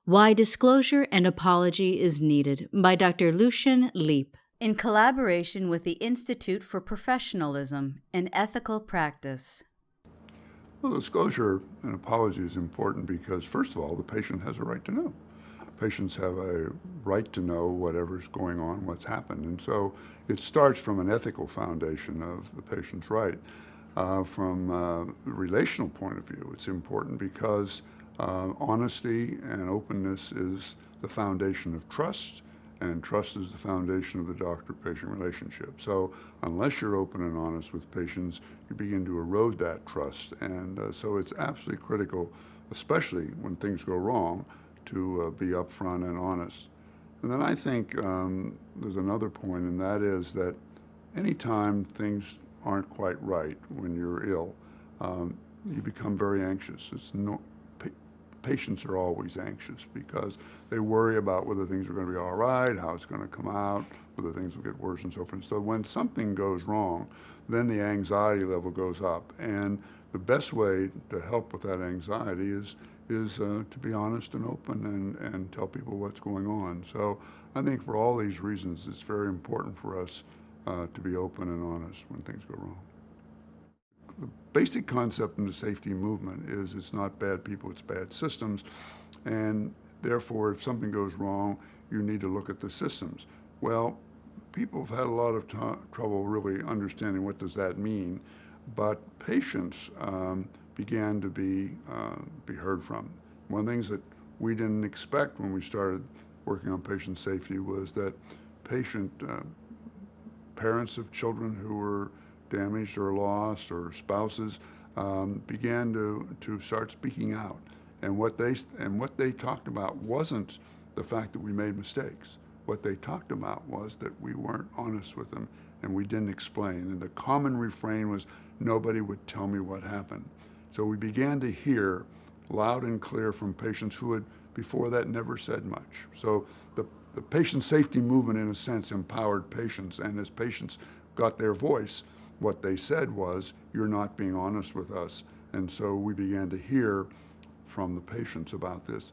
Why Disclosure and Apology is Needed by Dr. Lucian Leape, in collaboration with the Institute for Professionalism in Ethical Practice. Well, disclosure and apology is important because, first of all, the patient has a right to know. Patients have a right to know whatever's going on, what's happened. And so it starts from an ethical foundation of the patient's right. From a relational point of view, it's important because honesty and openness is the foundation of trust, and trust is the foundation of the doctor-patient relationship. So unless you're open and honest with patients, you begin to erode that trust. And so it's absolutely critical, especially when things go wrong, to be upfront and honest. And then I think there's another point, and that is that anytime things aren't quite right when you're ill, you become very anxious. Patients are always anxious because they worry about whether things are going to be all right, how it's going to come out, whether things will get worse and so forth. So when something goes wrong, then the anxiety level goes up. And the best way to help with that anxiety is to be honest and open and tell people what's going on. So I think for all these reasons, it's very important for us to be open and honest when things go wrong. The basic concept in the safety movement is it's not bad people, it's bad systems. And therefore, if something goes wrong, you need to look at the systems. Well, people have had a lot of trouble really understanding what does that mean, but patients began to be heard from. One of the things that we didn't expect when we started working on patient safety was that parents of children who were damaged or lost, or spouses, began to start speaking out. And what they talked about wasn't the fact that we made mistakes. What they talked about was that we weren't honest with them and we didn't explain. And the common refrain was, nobody would tell me what happened. So we began to hear loud and clear from patients who had before that never said much. So the patient safety movement, in a sense, empowered patients, and as patients got their voice, what they said was, you're not being honest with us. And so we began to hear from the patients about this.